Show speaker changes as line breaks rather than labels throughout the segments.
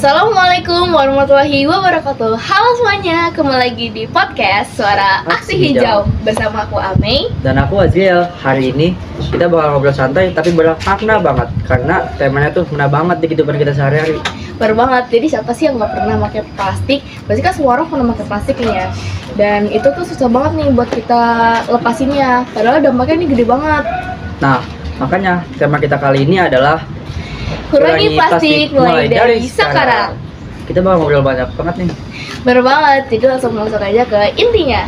Assalamualaikum warahmatullahi wabarakatuh. Halo semuanya, kembali lagi di podcast Suara Aksi Hijau bersama aku Amei
dan aku Azriel. Hari ini kita bakal ngobrol santai tapi bermakna banget karena temanya tuh mena banget di kehidupan kita sehari-hari.
Baru banget, jadi siapa sih yang gak pernah pakai plastik? Pasti kan semua orang pernah pakai plastik nih ya. Dan itu tuh susah banget nih buat kita lepasinnya, padahal dampaknya ini gede banget.
Nah, makanya tema kita kali ini adalah
Kurangi plastik mulai dari sekarang.
Kita bakal ngobrol banyak banget nih.
Baru banget, jadi langsung masuk aja ke intinya.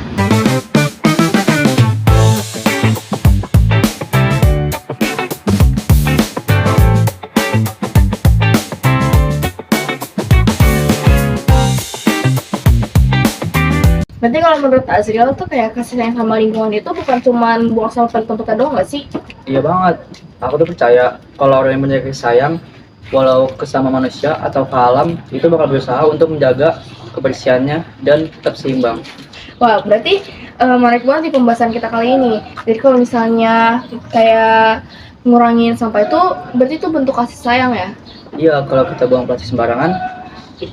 Berarti kalau menurut Azriel tuh kayak kasih sayang sama lingkungan itu bukan cuma buang sampah di tempat doang gak sih?
Iya banget. Aku tuh percaya kalau orang yang punya kasih sayang, walau ke sama manusia atau ke alam, itu bakal berusaha untuk menjaga kebersihannya dan tetap seimbang.
Wah, berarti menarik banget di pembahasan kita kali ini. Jadi kalau misalnya kayak ngurangin sampah itu, berarti itu bentuk kasih sayang ya?
Iya, kalau kita buang plastik sembarangan,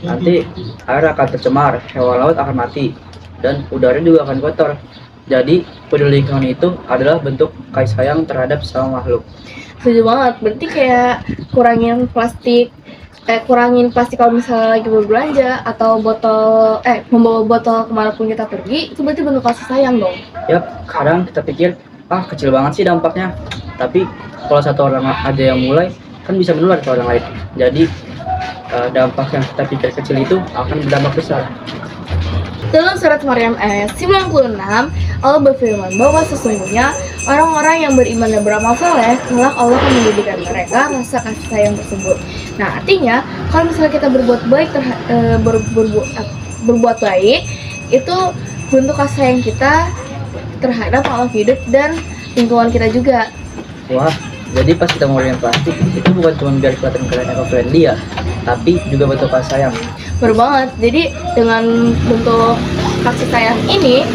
nanti air akan tercemar, hewan laut akan mati, dan udara juga akan kotor. Jadi, peduli lingkungan itu adalah bentuk kasih sayang terhadap sama makhluk.
Setuju banget, berarti kayak kurangin plastik kalau misalnya lagi berbelanja atau membawa botol kemanapun kita pergi, itu berarti bentuk kasih sayang dong.
Yap, kadang kita pikir, kecil banget sih dampaknya. Tapi, kalau satu orang aja yang mulai, kan bisa menular ke orang lain. Jadi, dampak yang kita pikir kecil itu akan berdampak besar.
Dalam surat Maryam ayat 96, Allah berfirman bahwa sesungguhnya orang-orang yang beriman dan beramal soleh, kelak Allah akan menjadikan mereka rasa kasih sayang tersebut. Nah, artinya kalau misalnya kita berbuat baik, itu bentuk kasih sayang kita terhadap makhluk hidup dan lingkungan kita juga.
Wah, jadi pas kita ngurangin plastik, itu bukan cuma biar kelihatan keren eco-friendly ya, tapi juga bentuk kasih sayang.
Baru banget, jadi dengan bentuk kasih sayang ini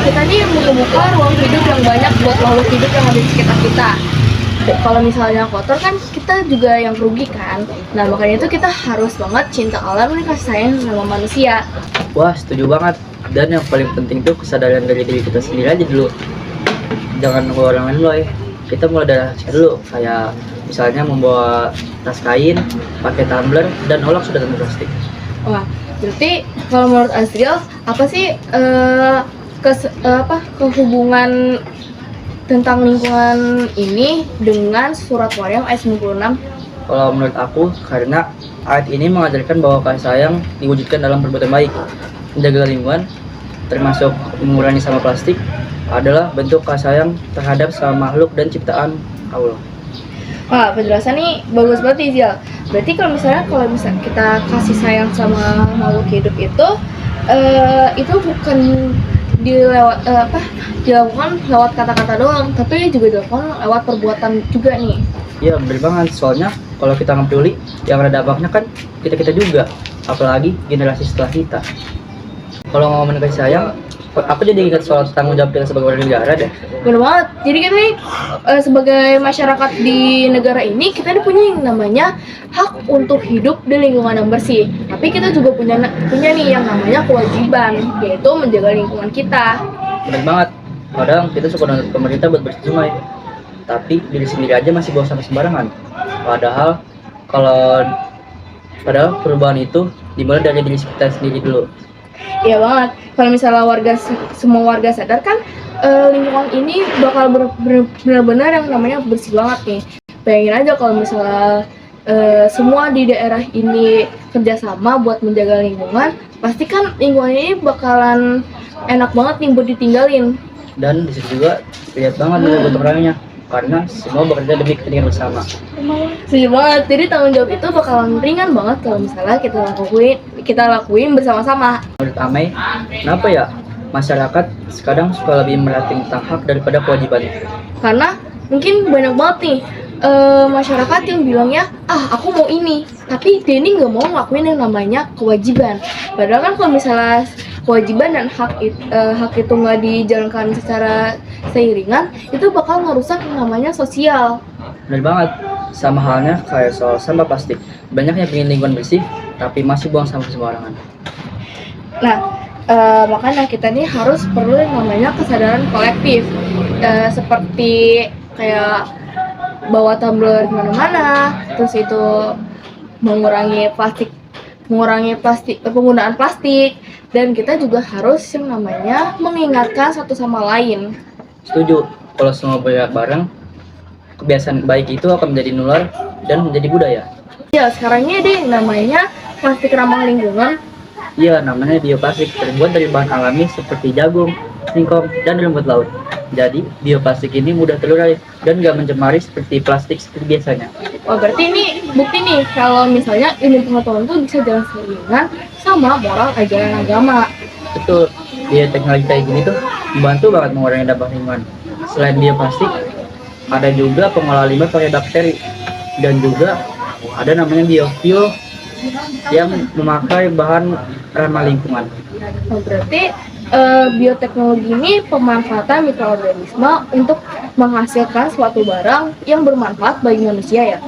kita nih membuka ruang hidup yang banyak buat makhluk hidup yang ada di sekitar kita. Kalau misalnya kotor kan kita juga yang rugi kan. Nah, makanya itu kita harus banget cinta alam dan kasih sayang sama manusia.
Wah, setuju banget. Dan yang paling penting tuh kesadaran dari diri kita sendiri aja dulu. Jangan nunggu orang lain dulu ya. Kita mulai dari kita dulu, kayak misalnya membawa tas kain, pakai tumbler, dan nolak sudah tanpa plastik.
Wah, berarti kalau menurut Azriel, apa sih kehubungan tentang lingkungan ini dengan surat Maryam ayat 96?
Kalau menurut aku, karena ayat ini mengajarkan bahwa kasih sayang diwujudkan dalam perbuatan baik. Menjaga lingkungan, termasuk mengurangi sampah plastik, adalah bentuk kasih sayang terhadap sama makhluk dan ciptaan Allah.
Wah, penjelasan nih bagus banget Izil. Berarti kalau misalnya kita kasih sayang sama makhluk hidup itu bukan dilakukan lewat kata-kata doang, tapi juga dilakukan lewat perbuatan juga nih.
Iya, bener banget. Soalnya kalau kita nggak peduli, yang ada dampaknya kan kita juga, apalagi generasi setelah kita. Kalau ngomongin kasih sayang, aku jadi ingat soal tanggung jawab kita sebagai warga negara deh.
Bener banget. Jadi kita nih sebagai masyarakat di negara ini, kita punya yang namanya hak untuk hidup di lingkungan yang bersih. Tapi kita juga punya nih yang namanya kewajiban, yaitu menjaga lingkungan kita.
Bener banget. Kadang kita suka nuntut pemerintah buat bersih sungai, tapi diri sendiri aja masih buang sampah sembarangan. Padahal perubahan itu dimulai dari diri kita sendiri dulu.
Iya banget. Kalau misalnya semua warga sadar kan lingkungan ini bakal benar-benar yang namanya bersih banget nih. Bayangin aja kalau misalnya semua di daerah ini kerjasama buat menjaga lingkungan, pasti kan lingkungan ini bakalan enak banget nih buat ditinggalin. Dan
di situ juga lihat banget bentuk orangnya, karena semua bekerja demi kepentingan bersama.
Setuju banget. Jadi tanggung jawab itu bakalan ringan banget kalau misalnya kita lakuin bersama-sama.
Menurut Amei, kenapa ya masyarakat sekarang suka lebih merhatiin tentang hak daripada kewajiban?
Karena mungkin banyak banget nih masyarakat yang bilangnya, aku mau ini, tapi dia ini nggak mau ngelakuin yang namanya kewajiban. Padahal kan kalau misalnya kewajiban dan hak itu nggak dijalankan secara seiringan, itu bakal ngerusak yang namanya sosial.
Benar banget. Sama halnya kayak soal sampah plastik. Banyak yang ingin lingkungan bersih, tapi masih buang sampah sembarangan.
Nah, makanya kita nih harus perlu yang namanya kesadaran kolektif. Seperti kayak bawa tumbler kemana-mana, terus itu mengurangi penggunaan plastik, dan kita juga harus yang namanya mengingatkan satu sama lain.
Setuju, kalau semua bergerak bareng, kebiasaan baik itu akan menjadi nular dan menjadi budaya.
Ya, sekarang ini deh namanya plastik ramah lingkungan.
Iya, namanya bioplastik, terbuat dari bahan alami seperti jagung, singkong, dan rumput laut. Jadi, bioplastik ini mudah terurai dan gak mencemari seperti plastik seperti biasanya.
Oh, berarti ini bukti nih kalau misalnya ilmu pengetahuan itu bisa jalan seiringan sama moral ajaran agama.
Betul, bioteknologi kayak gini tuh membantu banget mengurangi dampak lingkungan. Selain bioplastik, ada juga pengolah limbah pakai bakteri, dan juga ada namanya biofuel yang memakai bahan ramah lingkungan.
Oh, berarti bioteknologi ini pemanfaatan mikroorganisme untuk menghasilkan suatu barang yang bermanfaat bagi manusia ya.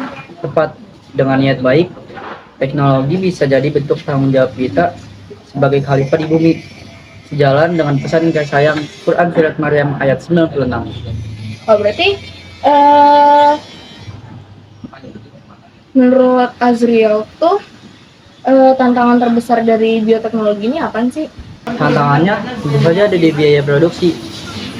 Tepat, dengan niat baik, teknologi bisa jadi bentuk tanggung jawab kita sebagai khalifah di bumi. Sejalan dengan pesan kasih sayang Quran Surat Maryam ayat 96.
Oh, berarti menurut Azriel tuh tantangan terbesar dari bioteknologi ini apa sih?
Tantangannya tentu saja ada di biaya produksi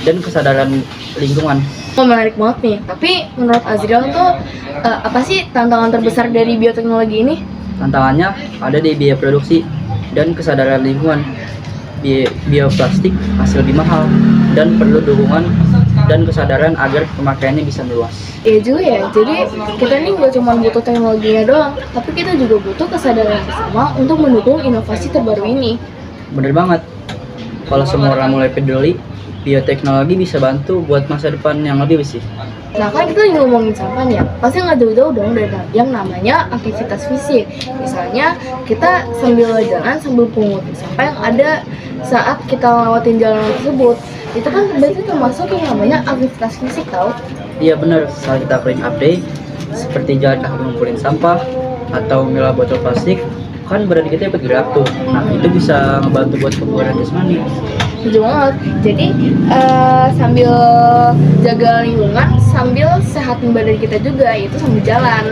dan kesadaran lingkungan.
Oh, menarik banget nih. Tapi menurut Azriel tuh apa sih tantangan terbesar dari bioteknologi ini?
Tantangannya ada di biaya produksi dan kesadaran lingkungan. Bioplastik masih lebih mahal dan perlu dukungan dan kesadaran agar pemakaiannya bisa meluas.
Iya juga ya, jadi kita nih gak cuma butuh teknologinya doang, tapi kita juga butuh kesadaran bersama untuk mendukung inovasi terbaru ini.
Bener banget, kalau semua orang mulai peduli, bioteknologi bisa bantu buat masa depan yang lebih bersih.
Nah, kan kita lagi ngomongin sampah nih ya, pasti nggak jauh-jauh dong dari yang namanya aktivitas fisik. Misalnya kita sambil jalan sambil pungut sampah yang ada saat kita lewatin jalan tersebut. Itu kan berarti termasuk yang namanya aktivitas fisik, tau?
Iya bener, saat kita clean up day, seperti jalan kaki ngumpulin sampah atau milah botol plastik, kan badan kita bergerak tuh. Nah, itu bisa ngebantu buat kebugaran jasmani.
Setuju banget. Jadi sambil jaga lingkungan, sambil sehatin badan kita juga, itu sambil jalan.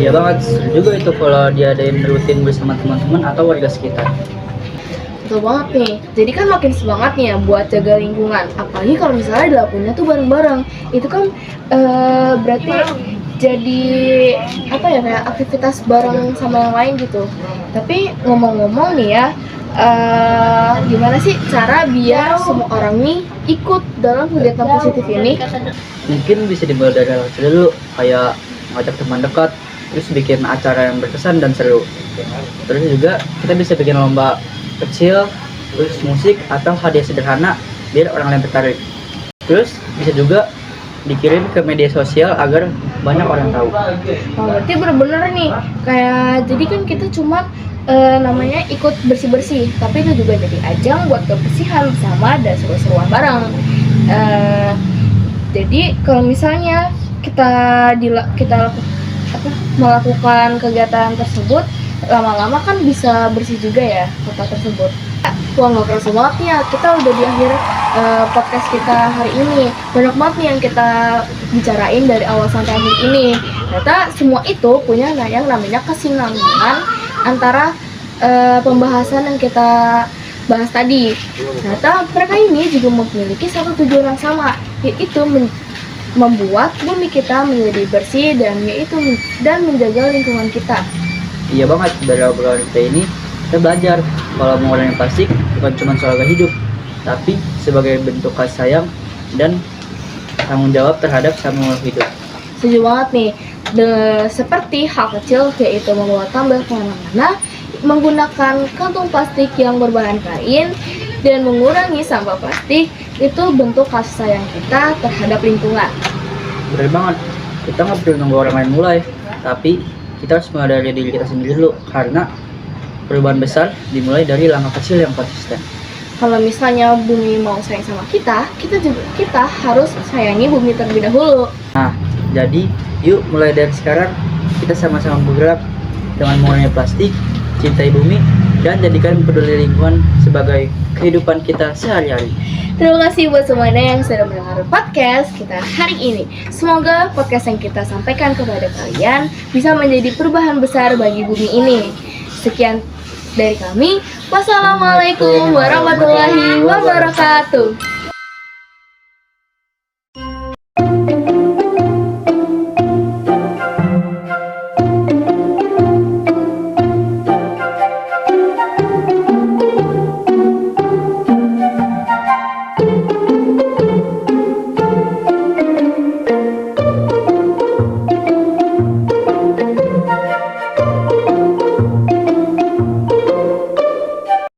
Iya banget, seru juga itu kalau diadain rutin bersama teman-teman atau warga sekitar.
Betul banget nih. Jadi kan makin semangat nih ya buat jaga lingkungan. Apalagi kalau misalnya dilakuinnya tuh bareng-bareng. Itu kan berarti jadi apa ya, kayak aktivitas bareng sama yang lain gitu. Tapi ngomong-ngomong nih ya, gimana sih cara biar semua orang nih ikut dalam kegiatan positif ini?
Mungkin bisa dimulai dari hal kecil dulu, kayak ngajak teman dekat, terus bikin acara yang berkesan dan seru. Terus juga kita bisa bikin lomba kecil, terus musik atau hadiah sederhana biar orang lain tertarik. Terus bisa juga dikirim ke media sosial agar banyak orang tahu.
Oh, berarti bener-bener nih kayak jadi kan kita cuma namanya ikut bersih-bersih, tapi itu juga jadi ajang buat kebersihan bersama dan seru-seruan bareng. Jadi kalau misalnya kita melakukan kegiatan tersebut, lama-lama kan bisa bersih juga ya kota tersebut. Wah, nggak kerasa banget nih ya, kita udah di akhir podcast kita hari ini. Banyak banget nih yang kita bicarain dari awal sampai akhir ini. Ternyata semua itu punya yang namanya kesinambungan antara pembahasan yang kita bahas tadi. Ternyata mereka ini juga memiliki satu tujuan yang sama, yaitu membuat bumi kita menjadi bersih dan menjaga lingkungan kita.
Iya banget, dari obrolan kita ini kita belajar kalau mengurangi plastik bukan cuma soal gaya hidup, tapi sebagai bentuk kasih sayang dan tanggung jawab terhadap semua hidup.
Setuju banget nih, seperti hal kecil yaitu membawa tumbler kemana-mana, menggunakan kantung plastik yang berbahan kain, dan mengurangi sampah plastik, itu bentuk kasih sayang kita terhadap lingkungan.
Bener banget, kita nggak perlu nunggu orang lain mulai, tapi kita harus mulai dari diri kita sendiri dulu, karena perubahan besar dimulai dari langkah kecil yang konsisten.
Kalau misalnya bumi mau sayang sama kita harus sayangi bumi terlebih dahulu.
Nah, Jadi, yuk mulai dari sekarang kita sama-sama bergerak dengan mengurangi plastik, cintai bumi, dan jadikan peduli lingkungan sebagai kehidupan kita sehari-hari.
Terima kasih buat semuanya yang sudah mendengar podcast kita hari ini. Semoga podcast yang kita sampaikan kepada kalian bisa menjadi perubahan besar bagi bumi ini. Sekian dari kami. Wassalamualaikum warahmatullahi wabarakatuh.